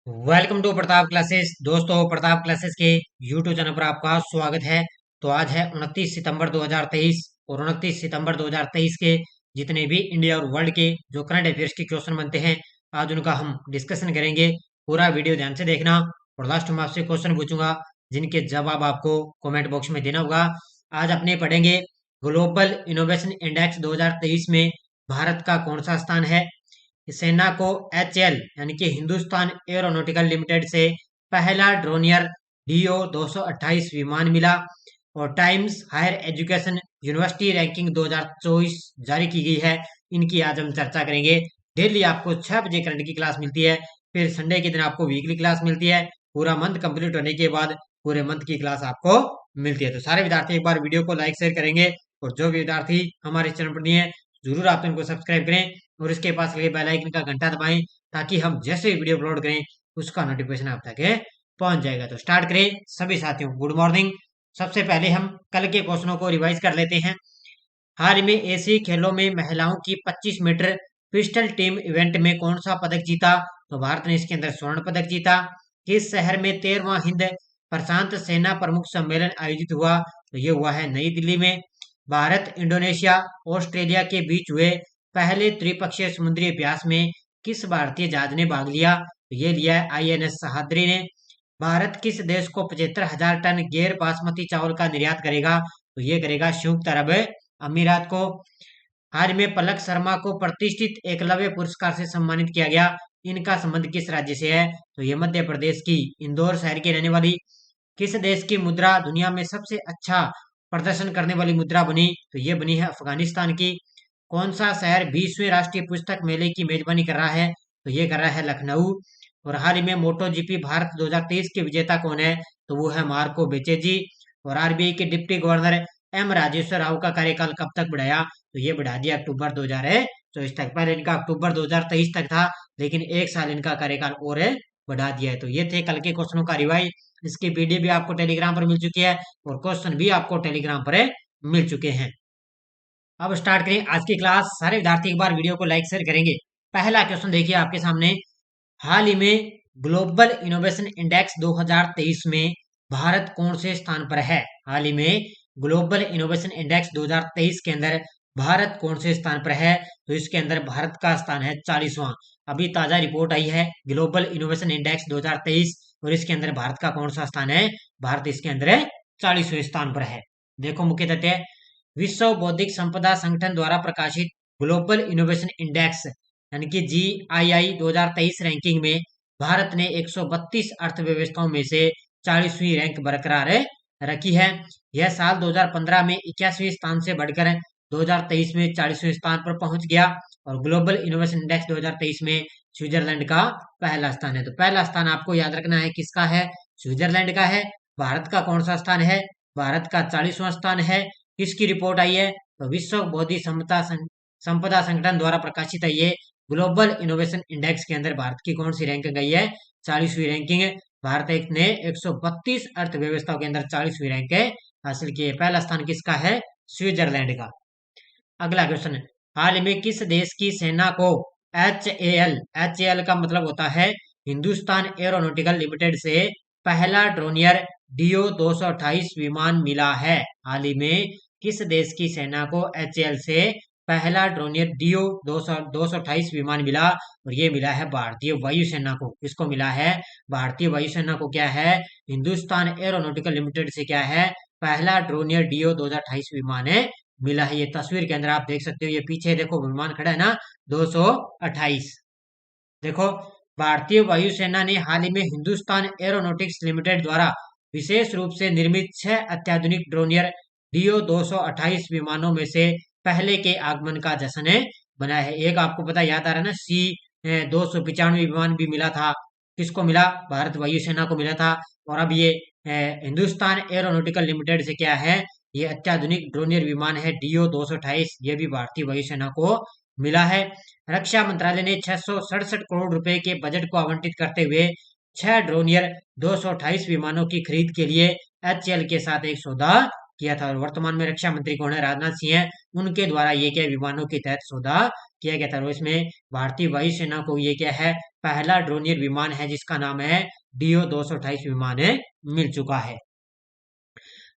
Welcome to Pratap Classes. दोस्तों, Pratap Classes के YouTube channel पर आपका स्वागत है। तो आज है 29 सितंबर 2023 और 29 सितंबर 2023 के जितने भी इंडिया और वर्ल्ड के जो करंट अफेयर्स के क्वेश्चन बनते हैं, आज उनका हम डिस्कशन करेंगे। पूरा वीडियो ध्यान से देखना और लास्ट में आपसे क्वेश्चन पूछूंगा जिनके जवाब आपको कमेंट बॉक्स में देना होगा। आज अपने पढ़ेंगे ग्लोबल इनोवेशन इंडेक्स 2023 में भारत का कौन सा स्थान है। सेना को एचएल यानी कि हिंदुस्तान एरोनॉटिकल लिमिटेड से पहला ड्रोनियर डीओ 228 विमान मिला। और Times higher Education university ranking 2024 जारी की गई है। इनकी आज हम चर्चा करेंगे। डेली आपको 6 बजे करंट की क्लास मिलती है, फिर संडे के दिन आपको वीकली क्लास मिलती है। पूरा मंथ कंप्लीट होने के बाद पूरे मंथ की क्लास आपको मिलती है। तो सारे विद्यार्थी एक बार वीडियो को लाइक शेयर करेंगे और जो भी विद्यार्थी हमारे चैनल पर नहीं है जरूर आप इनको सब्सक्राइब करें और इसके पास लगे बेल आइकन का घंटा दबाएं ताकि हम जैसे वीडियो अपलोड करें उसका नोटिफिकेशन आप तक पहुंच जाएगा। तो स्टार्ट करें सभी साथियों, गुड मॉर्निंग। सबसे पहले हम कल के क्वेश्चनों को रिवाइज कर लेते हैं। हाल ही में एशियाई खेलों में महिलाओं की 25 मीटर पिस्टल टीम इवेंट में कौन सा पदक जीता? तो भारत ने इसके अंदर स्वर्ण पदक जीता। किस शहर में 13वां हिंद प्रशांत सेना प्रमुख सम्मेलन आयोजित हुआ? तो ये हुआ है नई दिल्ली में। भारत, इंडोनेशिया, ऑस्ट्रेलिया के बीच हुए पहले त्रिपक्षीय समुद्री अभ्यास में किस भारतीय जहाज ने भाग लिया? तो ये लिया है आईएनएस सहाद्री ने। भारत किस देश को 75,000 टन गैर बासमती चावल का निर्यात करेगा? तो ये करेगा संयुक्त अरब अमीरात को। हाल में पलक शर्मा को प्रतिष्ठित एकलव्य पुरस्कार से सम्मानित किया गया। इनका संबंध किस राज्य से है? तो ये मध्य प्रदेश की इंदौर शहर की रहने वाली। किस देश की मुद्रा दुनिया में सबसे अच्छा प्रदर्शन करने वाली मुद्रा बनी? तो ये बनी है अफगानिस्तान की। कौन सा शहर 20वें राष्ट्रीय पुस्तक मेले की मेजबानी कर रहा है? तो ये कर रहा है लखनऊ। और हाल ही में मोटो जीपी भारत 2023 के विजेता कौन है? तो वो है मार्को बेचेजी। और आरबीआई के deputy governor M Rajeshwar Rao का कार्यकाल कब तक बढ़ाया? तो ये बढ़ा दिया अक्टूबर 2024 तक। पहले इनका अक्टूबर 2023 तक था, लेकिन एक साल इनका कार्यकाल और बढ़ा दिया है। तो ये थे कल के क्वेश्चनों का रिवाइज। इसकी पीडीएफ भी आपको टेलीग्राम पर मिल चुकी है और क्वेश्चन भी आपको टेलीग्राम पर मिल चुके हैं। अब स्टार्ट करें आज की क्लास। सारे विद्यार्थी एक बार वीडियो को लाइक शेयर करेंगे। पहला क्वेश्चन देखिए आपके सामने। हाल ही में ग्लोबल इनोवेशन इंडेक्स 2023 में भारत कौन से स्थान पर है? हाल ही में ग्लोबल इनोवेशन इंडेक्स 2023 के अंदर भारत कौन से स्थान पर है? तो इसके अंदर भारत का स्थान है 40वां। अभी ताजा रिपोर्ट आई है ग्लोबल इनोवेशन इंडेक्स 2023 और इसके अंदर भारत का कौन सा स्थान है? भारत इसके अंदर 40वें स्थान पर है। देखो मुख्य तथ्य। विश्व बौद्धिक संपदा संगठन द्वारा प्रकाशित ग्लोबल इनोवेशन इंडेक्स यानी कि GII 2023 रैंकिंग में भारत ने 132 अर्थव्यवस्थाओं में से 40वीं रैंक बरकरार रखी है। यह साल 2015 में 81वें स्थान से बढ़कर 2023 में 40वें स्थान पर पहुंच गया। और ग्लोबल इनोवेशन इंडेक्स 2023 में स्विट्जरलैंड का पहला स्थान है। तो पहला स्थान आपको याद रखना है किसका है? स्विट्जरलैंड का है। भारत का कौन सा स्थान है? भारत का 40वां स्थान है। किसकी रिपोर्ट आई है? तो विश्व बौद्धिक संपदा संगठन द्वारा प्रकाशित है ये ग्लोबल इनोवेशन इंडेक्स के अंदर भारत की कौन सी रैंक गई है? 40वीं रैंकिंग। भारत एक ने 132 अर्थव्यवस्थाओं के अंदर 40वीं रैंक हासिल की है। पहला स्थान किसका है? स्विट्जरलैंड का। अगला क्वेश्चन। हाल में किस देश की सेना को एच ए एल का मतलब होता है हिंदुस्तान एरोनॉटिकल लिमिटेड से पहला ड्रोनियर डीओ 228 विमान मिला है? हाल ही में किस देश की सेना को एचएएल से पहला ड्रोनियर डीओ 228 विमान मिला? और ये मिला है भारतीय वायुसेना को। किसको मिला है? भारतीय वायुसेना को क्या है? हिंदुस्तान एरोनॉटिकल लिमिटेड से क्या है? पहला ड्रोनियर डीओ 228 विमान मिला है। ये तस्वीर के अंदर आप देख सकते हो। ये पीछे देखो विमान खड़ा है ना, 228। देखो, भारतीय वायुसेना ने हाल ही में हिंदुस्तान एरोनॉटिक्स लिमिटेड द्वारा विशेष रूप से निर्मित 6 अत्याधुनिक ड्रोनियर डीओ 228 विमानों में से पहले के आगमन का जश्न बनाया है। एक आपको पता याद आ रहा है ना, C-295 विमान भी मिला था। किसको मिला? भारत वायुसेना को मिला था। और अब ये हिंदुस्तान एरोनॉटिकल लिमिटेड से क्या है? ये अत्याधुनिक ड्रोनियर विमान है डीओ 228। ये भी भारतीय वायुसेना को मिला है। रक्षा मंत्रालय ने 667 करोड़ रुपए के बजट को आवंटित करते हुए 6 ड्रोनियर 228 विमानों की खरीद के लिए एचएएल के साथ एक सौदा किया था। और वर्तमान में रक्षा मंत्री कौन है? राजनाथ सिंह है। उनके द्वारा ये क्या विमानों के तहत सौदा किया गया था और इसमें भारतीय वायुसेना को ये क्या है, पहला ड्रोनियर विमान है जिसका नाम है DO 228 विमान है, मिल चुका है।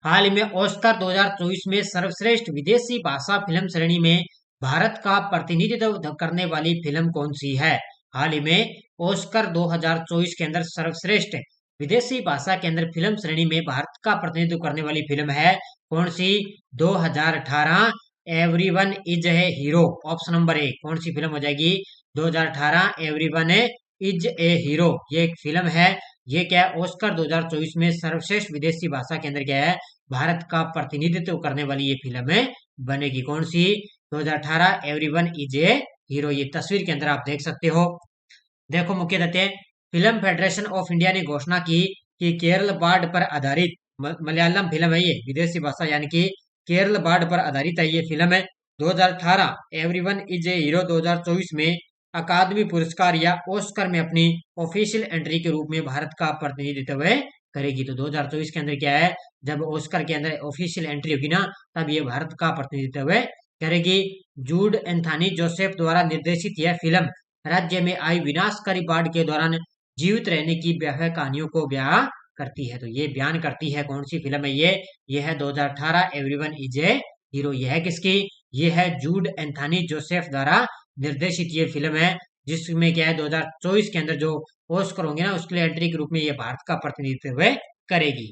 हाल ही में ऑस्कर 2024 में सर्वश्रेष्ठ विदेशी भाषा फिल्म श्रेणी में भारत का प्रतिनिधित्व करने वाली फिल्म कौन सी है? हाल ही में ऑस्कर 2024 के अंदर सर्वश्रेष्ठ विदेशी भाषा के अंदर फिल्म श्रेणी में भारत का प्रतिनिधित्व करने वाली फिल्म है कौन सी? 2018 everyone is a hero, option number A. कौन सी फिल्म हो जाएगी? 2018 एवरीवन इज ए हीरो, ये एक फिल्म है। ये क्या है, ऑस्कर 2024 में सर्वश्रेष्ठ विदेशी भाषा के अंदर क्या है, भारत का प्रतिनिधित्व करने वाली ये फिल्म बनेगी। कौन सी? 2018 एवरीवन इज ए हीरो। ये तस्वीर के अंदर आप देख सकते हो। देखो मुख्य तथ्य, फिल्म फेडरेशन ऑफ इंडिया ने घोषणा की कि केरल बाढ़ पर आधारित मलयालम फिल्म है ये, विदेशी भाषा यानी कि केरल बाढ़ पर आधारित है ये फिल्म है। 2018 एवरीवन इज ए हीरो 2024 में अकादमी पुरस्कार या ऑस्कर में अपनी ऑफिशियल एंट्री के रूप में भारत का प्रतिनिधित्व करेगी। तो 2024 के अंदर क्या है, जब ऑस्कर के अंदर ऑफिशियल एंट्री होगी ना, तब ये भारत का प्रतिनिधित्व करेगी। जूड एंथनी जोसेफ द्वारा निर्देशित यह फिल्म राज्य में आई विनाशकारी बाढ़ के दौरान जीवित रहने की भयावह कहानियों को बयां करती है। तो ये बयान करती है, कौन सी फिल्म है ये है 2018 एवरीवन इज ए हीरो। यह है किसकी? ये है जूड एंथनी जोसेफ द्वारा निर्देशित ये फिल्म है, जिसमें क्या है 2024 के अंदर जो ऑस्कर होंगे ना, उसके लिए एंट्री के रूप में ये भारत का प्रतिनिधित्व करेगी।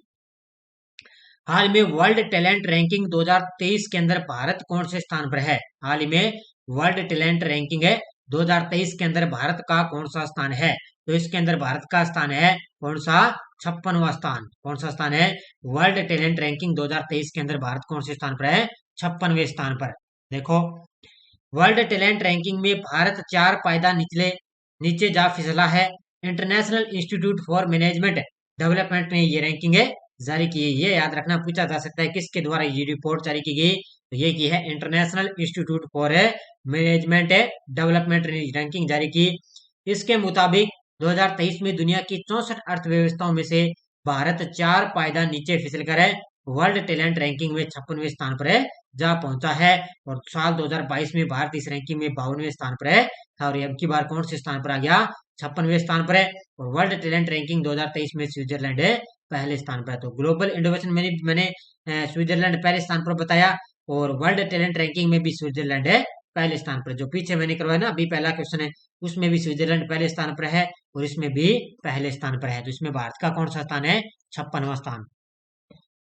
हाल में वर्ल्ड टैलेंट रैंकिंग 2023 के अंदर भारत कौन से स्थान पर है? हाल ही में वर्ल्ड टैलेंट रैंकिंग 2023 के अंदर भारत का कौन सा स्थान है? तो इसके अंदर भारत का स्थान है कौन सा? 56वां स्थान। कौन सा स्थान है? वर्ल्ड टैलेंट रैंकिंग 2023 के अंदर भारत कौन से स्थान पर है? 56वें स्थान पर। देखो, वर्ल्ड टैलेंट रैंकिंग में भारत 4 पायदान नीचे जा फिसला है। International institute for management development ने ये रैंकिंग जारी की है। ये याद रखना, पूछा जा सकता है किसके द्वारा ये रिपोर्ट जारी की गई, तो ये की है international institute for management development ने रैंकिंग जारी की। इसके मुताबिक 2023 में दुनिया की 64 अर्थव्यवस्थाओं में से भारत 4 पायदान नीचे फिसल कर वर्ल्ड टैलेंट रैंकिंग में 56वें स्थान पर जा पहुंचा है। और साल 2022 में भारत इस रैंकिंग में 52वें स्थान पर था और अब की बार कौन से स्थान पर आ गया? 56वें स्थान पर है। और वर्ल्ड टैलेंट रैंकिंग 2023 में स्विट्जरलैंड पहले स्थान पर है। तो ग्लोबल इनोवेशन में मैंने स्विट्जरलैंड पहले स्थान पर बताया और वर्ल्ड टैलेंट रैंकिंग में भी स्विट्जरलैंड पहले स्थान पर। जो पीछे मैंने करवाया ना अभी पहला क्वेश्चन है, उसमें भी स्विट्जरलैंड पहले स्थान पर है और इसमें भी पहले स्थान पर है। तो इसमें भारत का कौन सा स्थान है? 56वां स्थान।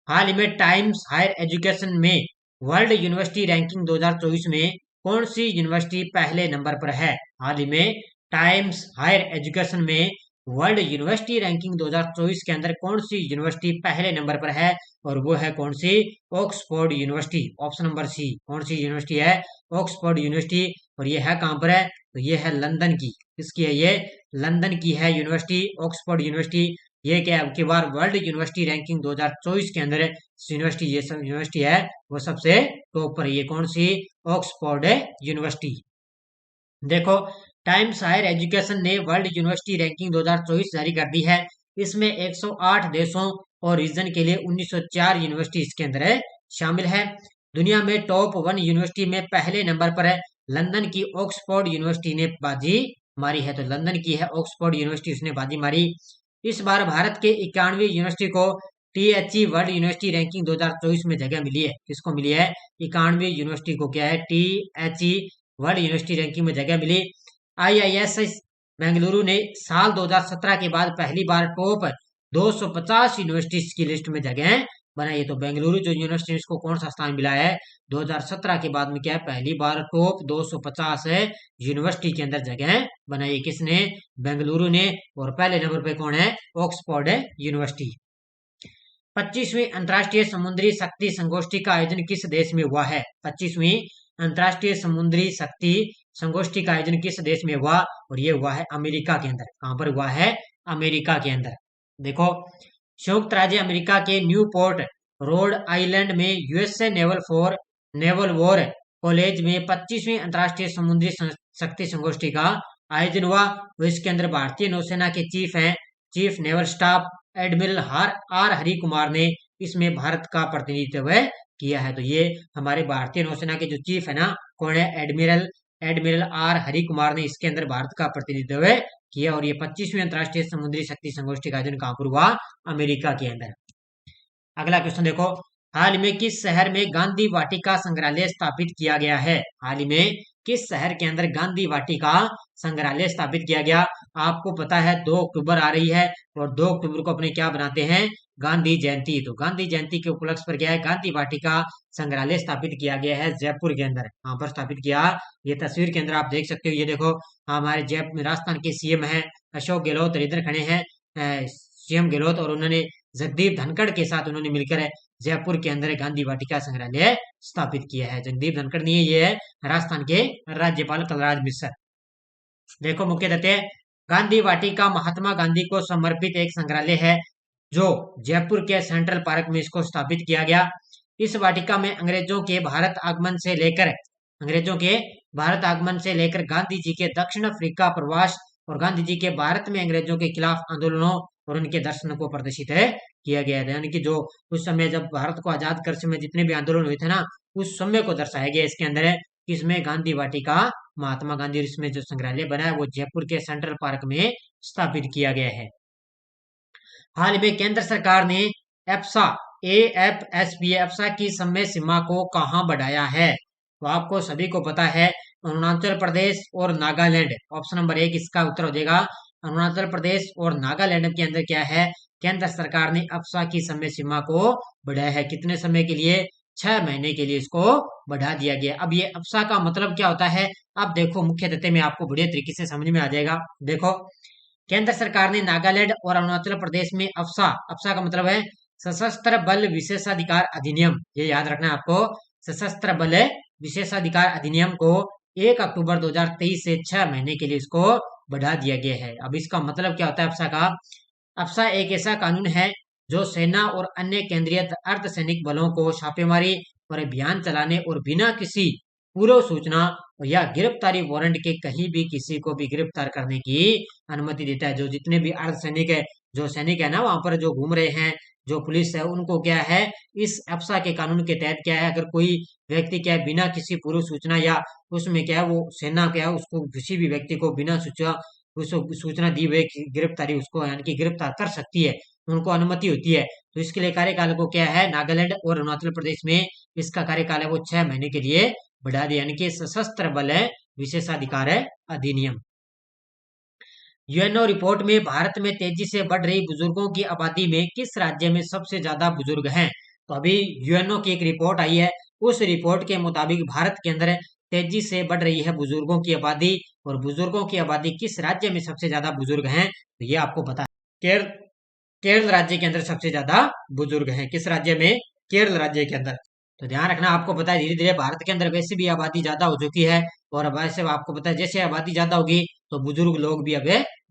हाल ही में टाइम्स हायर एजुकेशन में वर्ल्ड यूनिवर्सिटी रैंकिंग 2024 में कौन सी यूनिवर्सिटी पहले नंबर पर है? हाल ही में टाइम्स हायर एजुकेशन में वर्ल्ड यूनिवर्सिटी रैंकिंग 2024 के अंदर कौन सी यूनिवर्सिटी पहले नंबर पर है? और वो है कौन सी? Oxford university, option number C. कौन सी यूनिवर्सिटी है? Oxford university. और ये है कहां पर है? तो ये है लंदन की। किसकी है ये? लंदन की है यूनिवर्सिटी, ऑक्सफोर्ड यूनिवर्सिटी। ये क्या है, अब की बार वर्ल्ड यूनिवर्सिटी रैंकिंग 2024 के अंदर यूनिवर्सिटी, ये सब यूनिवर्सिटी है वो सबसे टॉप पर है। ये कौन सी? Oxford university. देखो, टाइम्स हायर एजुकेशन ने वर्ल्ड यूनिवर्सिटी रैंकिंग 2024 जारी कर दी है। इसमें 108 देशों और रीजन के लिए 1904 यूनिवर्सिटी इसके अंदर शामिल है। दुनिया में टॉप 1 यूनिवर्सिटी में पहले नंबर पर है लंदन की ऑक्सफोर्ड यूनिवर्सिटी ने बाजी मारी है। तो लंदन की है ऑक्सफोर्ड यूनिवर्सिटी, उसने बाजी मारी। इस बार भारत के 91वीं यूनिवर्सिटी को THE वर्ल्ड यूनिवर्सिटी रैंकिंग 2024 में जगह मिली है। किसको मिली है? 91वीं यूनिवर्सिटी को क्या है? THE वर्ल्ड यूनिवर्सिटी रैंकिंग में जगह मिली। IISc बेंगलुरु ने साल 2017 के बाद पहली बार टॉप 250 यूनिवर्सिटीज की लिस्ट में जगह बनाई है। तो बेंगलुरु जो यूनिवर्सिटी, इसको कौन सा स्थान मिला है? 2017 के बाद में क्या है, पहली बार टॉप 250 यूनिवर्सिटी के अंदर जगह बनाई है। किसने? बेंगलुरु ने। और पहले नंबर पे कौन है? Oxford university. 25वीं अंतर्राष्ट्रीय समुद्री शक्ति संगोष्ठी का आयोजन किस देश में हुआ है? 25वीं अंतर्राष्ट्रीय समुद्री शक्ति संगोष्ठी का आयोजन किस देश में हुआ? और ये हुआ है अमेरिका के अंदर। कहां पर हुआ है? अमेरिका के अंदर। देखो, संयुक्त राज्य अमेरिका के न्यूपोर्ट रोड आइलैंड में USA नेवल वॉर कॉलेज में 25वीं अंतर्राष्ट्रीय समुद्री शक्ति संगोष्ठी का आयोजन हुआ। तो इसके अंदर भारतीय नौसेना के chief naval staff admiral R Hari Kumar ने इसमें भारत का प्रतिनिधित्व किया है। तो ये हमारे भारतीय नौसेना के जो चीफ है ना, कौन है? Admiral admiral R Hari Kumar ने इसके अंदर भारत का प्रतिनिधित्व किया। और ये 25वीं अंतर्राष्ट्रीय समुद्री शक्ति संगोष्ठी का आयोजन कहाँ पर हुआ? अमेरिका के अंदर। अगला क्वेश्चन देखो, हाल में किस शहर में गांधी वाटिका संग्रहालय स्थापित किया गया है? हाल ही में किस शहर के अंदर गांधी वाटिका संग्रहालय स्थापित किया गया? आपको पता है 2 अक्टूबर आ रही है और 2 अक्टूबर को अपने क्या बनाते हैं? गांधी जयंती। तो गांधी जयंती के उपलक्ष्य पर क्या है? गांधी वाटिका संग्रहालय स्थापित किया गया है जयपुर के अंदर। यहाँ पर स्थापित किया। ये तस्वीर के अंदर आप देख सकते हो, ये देखो हमारे जयपुर राजस्थान के सीएम है अशोक गहलोत इधर खड़े हैं, सीएम गहलोत, और उन्होंने जगदीप धनखड़ के साथ उन्होंने मिलकर जयपुर के अंदर गांधी वाटिका संग्रहालय स्थापित किया है। जगदीप धनखड़ नहीं है, ये है राजस्थान के राज्यपाल कलराज मिश्र। देखो मुख्य तथ्य, गांधी वाटिका महात्मा गांधी को समर्पित एक संग्रहालय है जो जयपुर के सेंट्रल पार्क में इसको स्थापित किया गया। इस वाटिका में अंग्रेजों के भारत आगमन से लेकर गांधी जी के दक्षिण अफ्रीका प्रवास और गांधी जी के भारत में अंग्रेजों के खिलाफ आंदोलनों और उनके दर्शनों को प्रदर्शित है किया गया था। यानी कि जो उस समय जब भारत को आजाद कर समय जितने भी आंदोलन हुए थे ना, उस समय को दर्शाया गया इसके अंदर है। इसमें गांधी वाटिका महात्मा गांधी, इसमें जो संग्रहालय बना है वो जयपुर के सेंट्रल पार्क में स्थापित किया गया है। हाल में केंद्र सरकार ने एप्सा एएफएसपी की समय सीमा को कहां बढ़ाया है? तो आपको सभी को पता है अरुणाचल प्रदेश और नागालैंड। ऑप्शन नंबर 1 इसका उत्तर हो जाएगा। अरुणाचल प्रदेश और नागालैंड के अंदर क्या है? केंद्र सरकार ने एप्सा की समय सीमा को बढ़ाया है। कितने समय के लिए? 6 महीने के लिए इसको बढ़ा दिया गया। अब ये एप्सा का मतलब क्या होता है? अब देखो मुख्य तथ्य में आपको बढ़िया तरीके से समझ में आ जाएगा। देखो, केंद्र सरकार ने नागालैंड और अरुणाचल प्रदेश में अफसा का मतलब है सशस्त्र बल विशेषाधिकार अधिनियम। ये याद रखना है आपको, सशस्त्र बल विशेषाधिकार अधिनियम को 1 अक्टूबर 2023 से 6 महीने के लिए इसको बढ़ा दिया गया है। अब इसका मतलब क्या होता है अफसा का? अफसा एक ऐसा कानून है जो सेना और अन्य केंद्रीय अर्धसैनिक बलों को छापेमारी और अभियान चलाने और बिना किसी पूर्व सूचना या गिरफ्तारी वारंट के कहीं भी किसी को भी गिरफ्तार करने की अनुमति देता है। जो जितने भी अर्धसैनिक है, जो सैनिक है ना वहां पर जो घूम रहे हैं, जो पुलिस है, उनको क्या है इस एप्सा के कानून के तहत क्या है, अगर कोई व्यक्ति क्या है बिना किसी पूर्व सूचना या उसमें क्या है वो सेना क्या है उसको किसी भी व्यक्ति को बिना सूचना दी हुए गिरफ्तारी उसको यानी कि गिरफ्तार कर सकती है, उनको अनुमति होती है। तो इसके लिए कार्यकाल को क्या है नागालैंड और अरुणाचल प्रदेश में इसका कार्यकाल है वो 6 महीने के लिए बढ़ा दिया, यानी कि सशस्त्र बल है विशेषाधिकार है अधिनियम। यूएनओ रिपोर्ट में भारत में तेजी से बढ़ रही बुजुर्गों की आबादी में किस राज्य में सबसे ज्यादा बुजुर्ग हैं? तो अभी यूएनओ की एक रिपोर्ट आई है, उस रिपोर्ट के मुताबिक भारत के अंदर तेजी से बढ़ रही है बुजुर्गों की आबादी, और बुजुर्गों की आबादी किस राज्य में सबसे ज्यादा बुजुर्ग हैं? तो ये आपको पता है केरल, केरल राज्य के अंदर सबसे ज्यादा बुजुर्ग हैं। किस राज्य में? केरल राज्य के अंदर। तो ध्यान रखना, आपको पता है धीरे धीरे भारत के अंदर वैसे भी आबादी ज्यादा हो चुकी है, और वैसे आपको पता है जैसे आबादी ज्यादा होगी तो बुजुर्ग लोग भी अब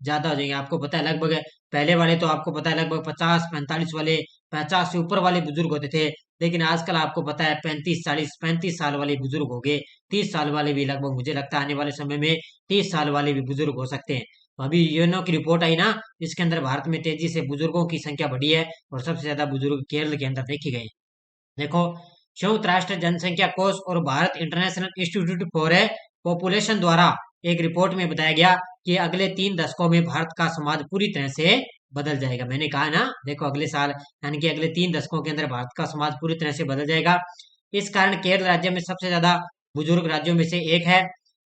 ज्यादा हो जाएंगे। आपको पता है लगभग पहले वाले तो आपको पता है लगभग 50-45 वाले 50 से ऊपर वाले बुजुर्ग होते थे, लेकिन आजकल आपको पता है 35 साल वाले बुजुर्ग हो गए, 30 साल वाले भी लगभग, मुझे लगता है आने वाले समय में 30 साल वाले भी बुजुर्ग हो सकते हैं। तो अभी यूएनओ की रिपोर्ट आई ना, इसके अंदर भारत में तेजी से बुजुर्गों की संख्या बढ़ी है और सबसे ज्यादा बुजुर्ग केरल के अंदर देखे गए। देखो, संयुक्त राष्ट्र जनसंख्या कोष और Bharat international institute for population द्वारा एक रिपोर्ट में बताया गया कि अगले 3 दशकों में भारत का समाज पूरी तरह से बदल जाएगा। मैंने कहा ना, देखो अगले साल यानी कि अगले 3 दशकों के अंदर भारत का समाज पूरी तरह से बदल जाएगा। इस कारण केरल राज्य में सबसे ज्यादा बुजुर्ग राज्यों में से एक है।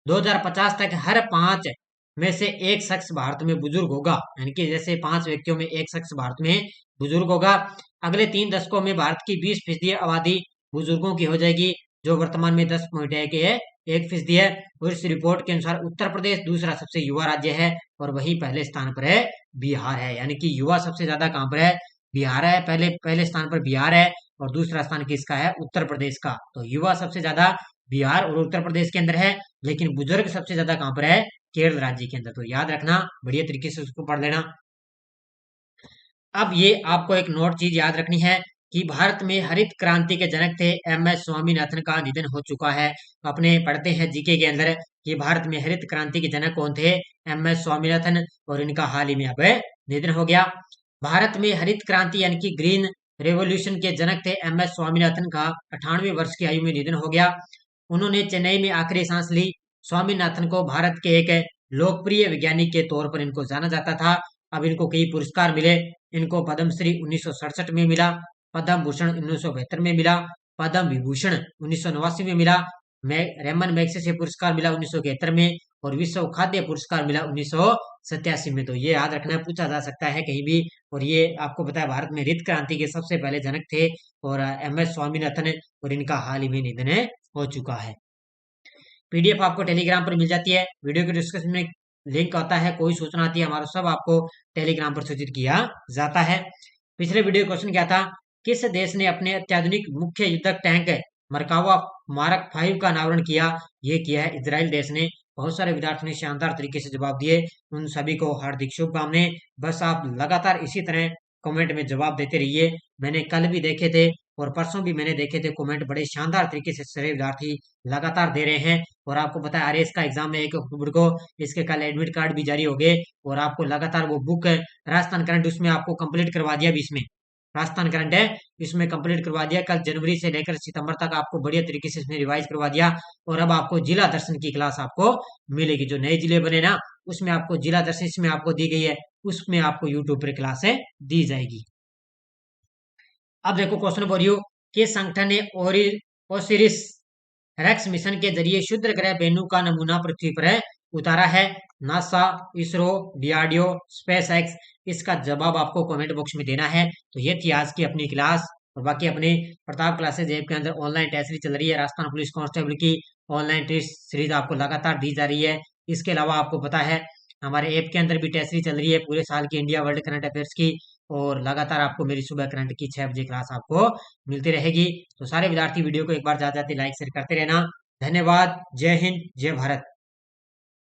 2050 तक हर 5 में से एक शख्स भारत में बुजुर्ग होगा, यानी कि जैसे 5 व्यक्तियों में एक शख्स भारत में बुजुर्ग होगा। अगले 3 दशकों में भारत की 20% आबादी बुजुर्गों की हो जाएगी, जो वर्तमान में 10.1% है। और इस रिपोर्ट के अनुसार उत्तर प्रदेश दूसरा सबसे युवा राज्य है और वही पहले स्थान पर है बिहार है, यानी कि युवा सबसे ज्यादा कहां पर है? बिहार है, पहले स्थान पर बिहार है और दूसरा स्थान किसका है? उत्तर प्रदेश का। तो युवा सबसे ज्यादा बिहार और उत्तर प्रदेश के अंदर है, लेकिन बुजुर्ग सबसे ज्यादा कहां पर है? केरल राज्य के अंदर। तो याद रखना, बढ़िया तरीके से उसको पढ़ लेना। अब ये आपको एक नोट चीज याद रखनी है कि भारत में हरित क्रांति के जनक थे एमएस स्वामीनाथन का निधन हो चुका है। अपने पढ़ते हैं जीके के अंदर कि भारत में हरित क्रांति के जनक कौन थे? एमएस स्वामीनाथन, और इनका हाल ही में अब निधन हो गया। भारत में हरित क्रांति यानी कि ग्रीन रेवोल्यूशन के जनक थे एमएस स्वामीनाथन का 98 वर्ष की आयु में निधन हो गया। उन्होंने चेन्नई में आखिरी सांस ली स्वामीनाथन को भारत के एक लोकप्रिय वैज्ञानिक के तौर पर इनको जाना जाता था। अब इनको कई पुरस्कार मिले। इनको पद्मश्री 1967 में मिला, पद्म भूषण 1972 में मिला, पद्म विभूषण 1989 में मिला, रेमन मैग्सेसे पुरस्कार मिला 1971 में, और विश्व खाद्य पुरस्कार मिला 1987 में। तो ये याद रखना, पूछा जा सकता है कहीं भी। और ये आपको पता है भारत में हरित क्रांति के सबसे पहले जनक थे, और एम एस स्वामीनाथन, और इनका हाल ही में निधन हो चुका है। पीडीएफ आपको टेलीग्राम पर मिल जाती है, वीडियो के डिस्क्रिप्शन में लिंक आता है, कोई सूचना आती है हमारा सब आपको टेलीग्राम पर सूचित किया जाता है। पिछले वीडियो क्वेश्चन क्या था, किस देश ने अपने अत्याधुनिक मुख्य युद्धक टैंक मरकावा मार्क 5 का अनावरण किया? ये किया है इजराइल देश ने। बहुत सारे विद्यार्थियों ने शानदार तरीके से जवाब दिए, उन सभी को हार्दिक शुभकामनाएं। बस आप लगातार इसी तरह कमेंट में जवाब देते रहिए। मैंने कल भी देखे थे और परसों भी मैंने देखे थे कमेंट, बड़े शानदार तरीके से सारे विद्यार्थी लगातार दे रहे हैं। और आपको पता है आरएएस का एग्जाम है 1 अक्टूबर को, इसके कल एडमिट कार्ड भी जारी हो गए। और आपको लगातार वो बुक राजस्थान करंट, उसमें आपको कंप्लीट करवा दिया भी, इसमें राजस्थान करंट है, इसमें कंप्लीट करवा दिया। कल जनवरी से लेकर सितंबर तक आपको बढ़िया तरीके से इसमें रिवाइज करवा दिया। और अब आपको जिला दर्शन की क्लास आपको मिलेगी, जो नए जिले बने ना उसमें आपको जिला दर्शन इसमें आपको दी गई है, उसमें आपको यूट्यूब पर क्लास दी जाएगी। अब देखो क्वेश्चन बोल रही हो, किस संगठन ने ओसिरिस रेक्स मिशन के जरिए क्षुद्र ग्रह वेन्यू का नमूना पृथ्वी पर उतारा है? NASA, ISRO, DRDO, space x. इसका जवाब आपको कमेंट बॉक्स में देना है। तो ये थी आज की अपनी क्लास। और बाकी अपने प्रताप क्लासेज ऐप के अंदर ऑनलाइन टेस्ट सीरीज चल रही है, राजस्थान पुलिस कांस्टेबल की ऑनलाइन टेस्ट सीरीज आपको लगातार दी जा रही है। इसके अलावा आपको पता है हमारे ऐप के अंदर भी टेस्ट सीरीज चल रही है पूरे साल की, इंडिया वर्ल्ड करंट अफेयर्स की। और लगातार आपको मेरी सुबह करंट की 6 बजे क्लास आपको मिलती रहेगी। तो सारे विद्यार्थी वीडियो को एक बार जाते जाते लाइक शेयर करते रहना। धन्यवाद। जय हिंद, जय भारत।